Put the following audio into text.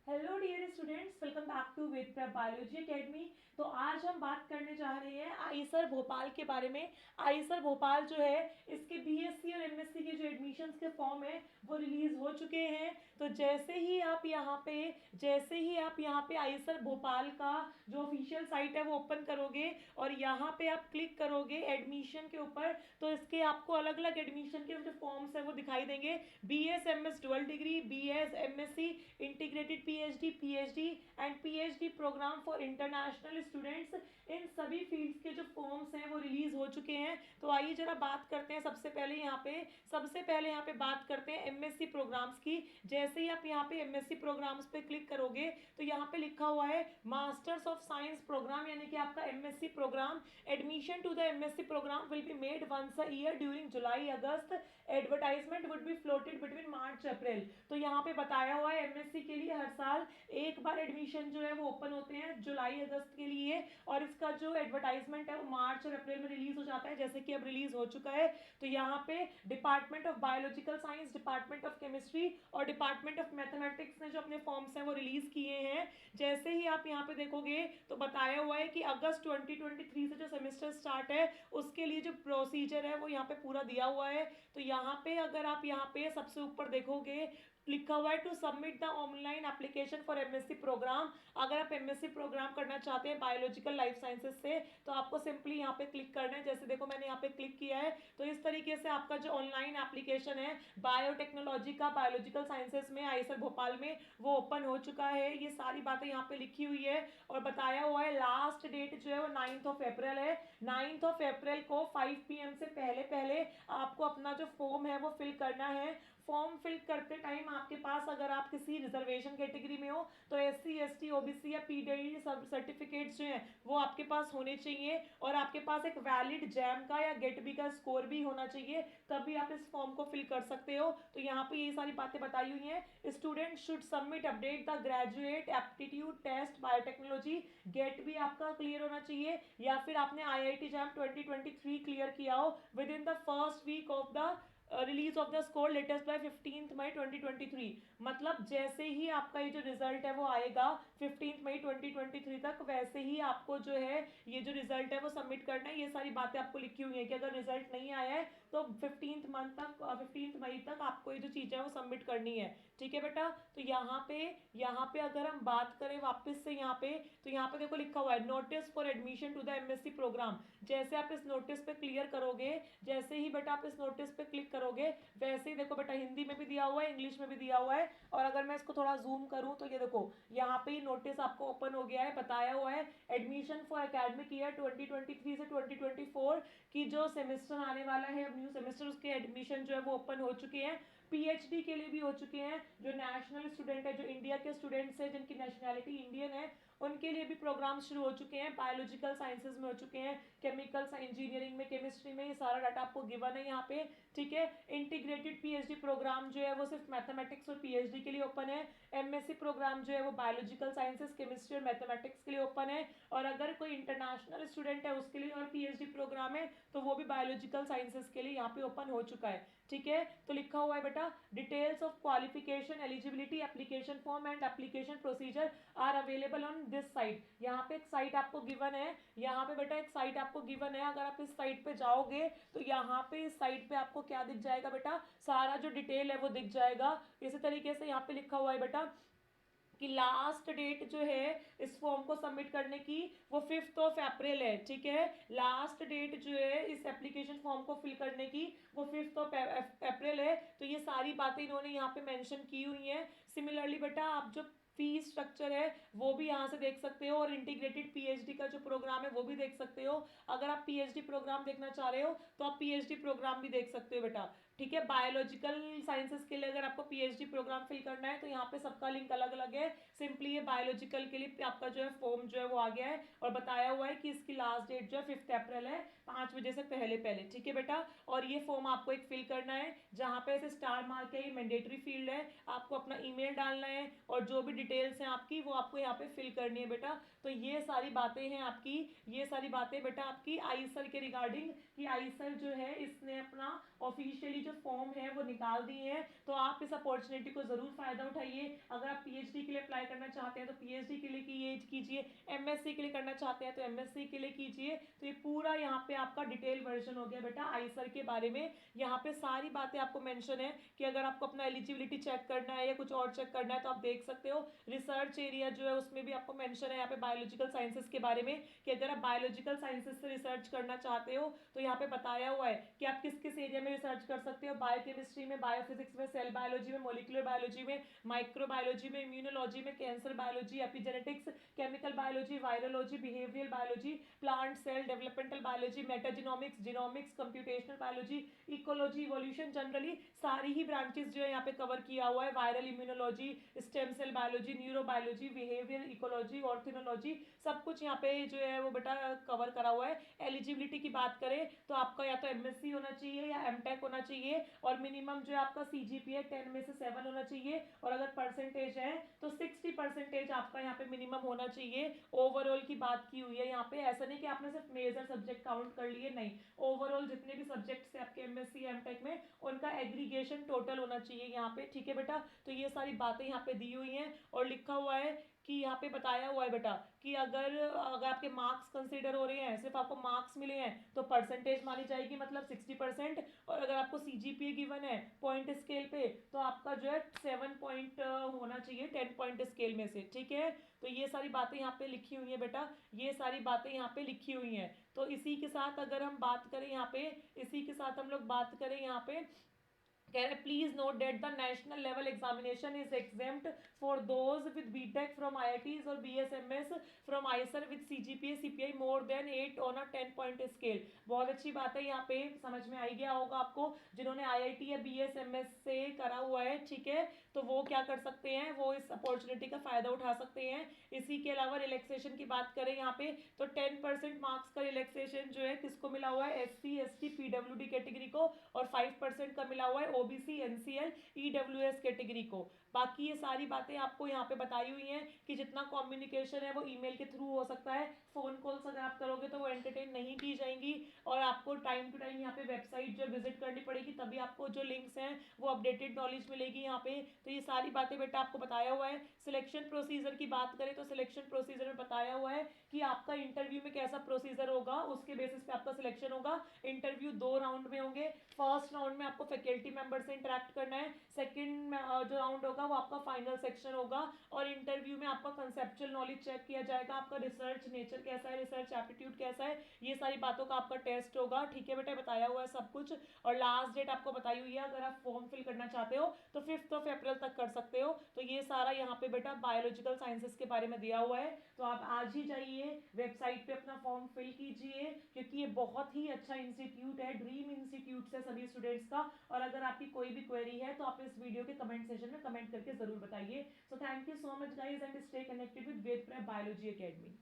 Hello dear students, welcome back to Ved prep biology academy. तो आज हम बात करने जा रहे हैं आईसर भोपाल के बारे में। आईसर भोपाल जो है इसके बीएससी और एमएससी के जो एडमिशन्स के फॉर्म है वो रिलीज हो चुके हैं। तो जैसे ही आप यहाँ पे आईसर भोपाल का जो ऑफिशियल साइट है वो ओपन करोगे और यहाँ पे आप क्लिक करोगे एडमिशन के ऊपर, तो इसके आपको अलग अलग एडमिशन के जो फॉर्म्स है वो दिखाई देंगे। BS MS dual degree, BS MSc, integrated PhD, PhD and PhD program for international students, इन सभी फील्ड्स के जो फॉर्म्स हैं वो रिलीज हो चुके हैं। तो आइए जरा बात करते हैं सबसे पहले यहाँ पे बात करते हैं एमएससी प्रोग्राम्स की। जैसे ही आप यहाँ पे एमएससी प्रोग्राम्स पे क्लिक करोगे तो यहाँ पे लिखा हुआ है मास्टर्स ऑफ साइंस प्रोग्राम, यानी कि आपका MSc program. Admission to the MSc program will be made once a year during July August. Advertisement would be floated between March April. तो यहाँ पे बताया हुआ है एमएससी के लिए हर साल एक बार एडमिशन जो है वो ओपन होते हैं जुलाई अगस्त के लिए, और इसका जो एडवर्टाइजमेंट है वो मार्च और अप्रैल में रिलीज हो जाता है, जैसे कि अब रिलीज हो चुका है। तो यहाँ पे department of biological science, department of chemistry और डिपार्टमेंट ऑफ मैथमेटिक्स ने जो अपने फॉर्म्स हैं वो रिलीज किए हैं। जैसे ही आप यहाँ पे देखोगे तो बताया हुआ है कि अगस्त 2023 से जो सेमेस्टर स्टार्ट है उसके लिए जो प्रोसीजर है वो यहाँ पे पूरा दिया हुआ है। तो यहाँ पे अगर आप यहाँ पे सबसे ऊपर देखोगे लिखा हुआ है to submit the online application for MSc program. अगर आप एमएससी प्रोग्राम करना चाहते हैं बायोलॉजिकल लाइफ साइंसेज से तो आपको सिंपली यहाँ पे क्लिक करना है। जैसे देखो मैंने यहाँ पे क्लिक किया है तो इस तरीके से आपका जो ऑनलाइन एप्लीकेशन है बायोटेक्नोलॉजी का बायोलॉजिकल साइंसेज में आईसर भोपाल में वो ओपन हो चुका है। ये सारी बातें यहाँ पे लिखी हुई है और बताया हुआ है लास्ट डेट जो है वो 9 अप्रैल है। 9 अप्रैल को 5 PM से पहले पहले आपको अपना जो फॉर्म है वो फिल करना है। फॉर्म फिल करते टाइम आपके पास अगर आप किसी रिजर्वेशन कैटेगरी में हो तो एससी, एसटी, ओबीसी या पीडब्ल्यूडी सर्टिफिकेट्स जो हैं वो आपके पास होने चाहिए, और आपके पास एक वैलिड जैम का या गेट बी का स्कोर भी होना चाहिए, तभी आप इस फॉर्म को फिल कर सकते हो। तो यहाँ पे ये सारी बातें बताई हुई हैं। Student should submit update the graduate aptitude test biotechnology, GATE भी आपका क्लियर होना चाहिए या फिर आपने आईआईटी जैम 2023 क्लियर किया हो within the first week of the release of the score latest by 15 May 2023। मतलब जैसे ही आपका ये जो रिजल्ट है वो आएगा 15 मई 2023 तक, वैसे ही आपको जो है ये जो रिजल्ट है वो सबमिट करना है। ये सारी बातें आपको लिखी हुई है कि अगर रिजल्ट नहीं आया है तो 15 मई तक आपको ये जो चीज़ें हैं वो सबमिट करनी है। ठीक है बेटा। तो यहाँ पे अगर हम बात करें वापस से यहाँ पे, तो यहाँ पे देखो लिखा हुआ है notice for admission to the MSc program. जैसे आप इस नोटिस पे क्लियर करोगे, जैसे ही बेटा आप इस नोटिस पे क्लिक करोगे वैसे ही देखो बेटा हिंदी में भी दिया हुआ है, इंग्लिश में भी दिया हुआ है। और अगर मैं इसको थोड़ा जूम करूं तो ये देखो यहाँ पे नोटिस आपको ओपन हो गया है। बताया हुआ है एडमिशन फॉर एकेडमिक ईयर 2023 से 2024 की जो सेमेस्टर आने वाला है, अब न्यू सेमेस्टर, उसके एडमिशन जो है वो ओपन हो चुके हैं। पीएचडी के लिए भी हो चुके हैं। जो नेशनल स्टूडेंट है, जो इंडिया के स्टूडेंट्स हैं जिनकी नेशनैलिटी इंडियन है, उनके लिए भी प्रोग्राम शुरू हो चुके हैं। बायोलॉजिकल साइंसेज में हो चुके हैं, केमिकल इंजीनियरिंग में, केमिस्ट्री में, ये सारा डाटा आपको गिवन है यहाँ पे। ठीक है। इंटीग्रेटेड पीएचडी प्रोग्राम जो है वो सिर्फ मैथमेटिक्स और पीएचडी के लिए ओपन है। एमएससी प्रोग्राम जो है वो बायोलॉजिकल साइंसेज, केमिस्ट्री और मैथमेटिक्स के लिए ओपन है। और अगर कोई इंटरनेशनल स्टूडेंट है उसके लिए और पीएचडी प्रोग्राम है तो वो भी बायोलॉजिकल साइंसेज के लिए यहाँ पे ओपन हो चुका है। ठीक है। तो लिखा हुआ है बेटा details of qualification, eligibility, application form and application procedure are available on this site. यहाँ पे एक साइट आपको गिवन है, यहाँ पे बेटा एक साइट आपको गिवन है। अगर आप इस साइट पे जाओगे तो यहाँ पे इस साइट पे आपको क्या दिख जाएगा बेटा, सारा जो डिटेल है वो दिख जाएगा। इसी तरीके से यहाँ पे लिखा हुआ है बेटा कि लास्ट डेट जो है इस फॉर्म को सबमिट करने की वो 5 अप्रैल है। ठीक है। लास्ट डेट जो है इस एप्लीकेशन फॉर्म को फिल करने की वो 5 अप्रैल है। तो ये सारी बातें इन्होंने यहाँ पे मेंशन की हुई हैं। सिमिलरली बेटा आप जो फीस स्ट्रक्चर है वो भी यहाँ से देख सकते हो, और इंटीग्रेटेड पीएचडी का जो प्रोग्राम है वो भी देख सकते हो। अगर आप पीएचडी प्रोग्राम देखना चाह रहे हो तो आप पीएचडी प्रोग्राम भी देख सकते हो बेटा। ठीक है। बायोलॉजिकल साइंसेज के लिए अगर आपको पीएचडी प्रोग्राम फिल करना है तो यहाँ पे सबका लिंक अलग अलग है। सिंपली ये बायोलॉजिकल के लिए आपका जो है फॉर्म जो है वो आ गया है, और बताया हुआ है कि इसकी लास्ट डेट जो है 5 अप्रैल है, 5 बजे से पहले पहले। ठीक है बेटा। और ये फॉर्म आपको एक फिल करना है, जहाँ पे ऐसे स्टार मार्क है, ये मैंडेटरी फील्ड है, आपको अपना ईमेल डालना है और जो भी डिटेल्स हैं आपकी वो आपको यहाँ पे फिल करनी है बेटा। तो ये सारी बातें हैं आपकी, ये सारी बातें बेटा आपकी आईसर के रिगार्डिंग, कि आईसर जो है इसने अपना ऑफिशियली जो फॉर्म है वो निकाल दिए हैं, तो आप इस अपॉर्चुनिटी को ज़रूर फ़ायदा उठाइए। अगर आप पीएचडी के लिए अप्लाई करना चाहते हैं तो पीएचडी के लिए कीजिए, एमएससी के लिए करना चाहते हैं तो एमएससी के लिए कीजिए। तो ये पूरा यहाँ पे आपका डिटेल वर्जन हो गया बेटा आईसर के बारे में। यहाँ पे सारी बातें आपको मेंशन है कि अगर आपको अपना एलिजिबिलिटी चेक करना है या कुछ और चेक करना है तो आप देख सकते हो। रिसर्च एरिया जो है उसमें भी आपको मेंशन है यहाँ पे बायोलॉजिकल साइंसेस के बारे में, कि अगर आप बायोलॉजिकल साइंसेस से रिसर्च करना चाहते हो तो यहाँ पे बताया हुआ है कि आप किस किस एरिया में रिसर्च कर सकते हो। बायोकेमिस्ट्री में, बायोफिजिक्स में, सेल बायोलॉजी में, मोलिकुलर बायोलॉजी में, माइक्रोबायोलॉजी में, इम्यूनोलॉजी में, cancer biology, epigenetics, chemical biology, virology, behavioural biology, plant cell developmental biology, metagenomics, genomics, computational biology, ecology, evolution, generally सारी ही ब्रांचेस जो है यहाँ पे कवर किया हुआ है। Viral immunology, stem cell biology, neurobiology, behaviour ecology, ornithology, सब कुछ यहाँ पे जो है वो बेटा कवर करा हुआ है। एलिजिबिलिटी की बात करें तो आपका या तो एमएससी होना चाहिए या एमटेक होना चाहिए, और मिनिमम जो है आपका सीजीपीए 10 में से 7 होना चाहिए, और अगर परसेंटेज है तो 60% आपका यहाँ पे मिनिमम होना चाहिए। ओवरऑल की बात की हुई है यहाँ पे, ऐसा नहीं कि आपने सिर्फ मेजर सब्जेक्ट काउंट कर लिए, नहीं, ओवरऑल जितने भी सब्जेक्ट्स है आपके एमएससी एमटेक में उनका एग्रीगेशन टोटल होना चाहिए यहाँ पे, ठीक है बेटा। तो ये सारी बातें यहाँ पे दी हुई हैं, और लिखा हुआ है कि यहाँ पे बताया हुआ है बेटा कि अगर अगर आपके मार्क्स कंसीडर हो रहे हैं, सिर्फ आपको मार्क्स मिले हैं तो परसेंटेज मानी जाएगी, मतलब 60%। और अगर आपको सीजीपीए गिवन है पॉइंट स्केल पे तो आपका जो है 7 पॉइंट होना चाहिए 10 पॉइंट स्केल में से, ठीक है। तो ये सारी बातें यहाँ पे लिखी हुई है बेटा, ये सारी बातें यहाँ पे लिखी हुई हैं। तो इसी के साथ अगर हम बात करें यहाँ पे, इसी के साथ हम लोग बात करें यहाँ पे, कह रहे please note that the national level examination is exempt for those with BTech from IITs और BS MS from IISER with CGPA CPI more than 8 on a 10 point scale. बहुत अच्छी बात है, यहाँ पे समझ में आई गया होगा आपको, जिन्होंने आईआईटी या बीएसएमएस से करा हुआ है, ठीक है, तो वो क्या कर सकते हैं, वो इस अपॉर्चुनिटी का फायदा उठा सकते हैं। इसी के अलावा रिलैक्सेशन की बात करें यहाँ पे तो 10% मार्क्स का रिलैक्सेशन जो है किसको मिला हुआ है, एससी एसटी पीडब्ल्यूडी कैटेगरी को, और 5% का मिला हुआ है ओबीसी एनसीएल ईडब्ल्यूएस कैटेगरी को। बाकी ये सारी बातें आपको यहाँ पे बताई हुई हैं कि जितना कम्युनिकेशन है वो ईमेल के थ्रू हो सकता है, फोन कॉल्स अगर आप करोगे तो वो एंटरटेन नहीं की जाएंगी, और आपको टाइम टू टाइम यहाँ पे वेबसाइट जो विजिट करनी पड़ेगी, तभी आपको जो लिंक्स हैं वो अपडेटेड नॉलेज मिलेगी यहाँ पे। तो ये सारी बातें बेटा आपको बताया हुआ है। सिलेक्शन प्रोसीजर की बात करें तो सिलेक्शन प्रोसीजर में बताया हुआ है कि आपका इंटरव्यू में कैसा प्रोसीजर होगा, उसके बेसिस पे आपका सिलेक्शन होगा। इंटरव्यू 2 राउंड में होंगे। फर्स्ट राउंड में आपको फैकल्टी मेंबर से इंटरेक्ट करना है, सेकंड जो राउंड होगा वो आपका फाइनल सेक्शन होगा, और इंटरव्यू में आपका कंसेप्चुअल नॉलेज चेक किया जाएगा, आपका रिसर्च नेचर कैसा है, रिसर्च एप्टीट्यूड कैसा है, ये सारी बातों का आपका टेस्ट होगा, ठीक है बेटा, बताया हुआ है सब कुछ। और लास्ट डेट आपको बताई हुई है, अगर आप फॉर्म फिल करना चाहते हो तो 5 अप्रैल तक कर सकते हो। तो ये सारा यहाँ पे बेटा बायोलॉजिकल साइंसेस के बारे में दिया हुआ है, तो आप आज ही जाइए वेबसाइट पे अपना फॉर्म फिल कीजिए, क्योंकि ये बहुत ही अच्छा इंस्टीट्यूट है, ड्रीम इंस्टीट्यूट है सभी स्टूडेंट्स का। और अगर आपकी कोई भी क्वेरी है तो आप इस वीडियो के कमेंट सेशन में कमेंट करके जरूर बताइए। So thank you so much guys, and stay connected with Ved prep biology academy.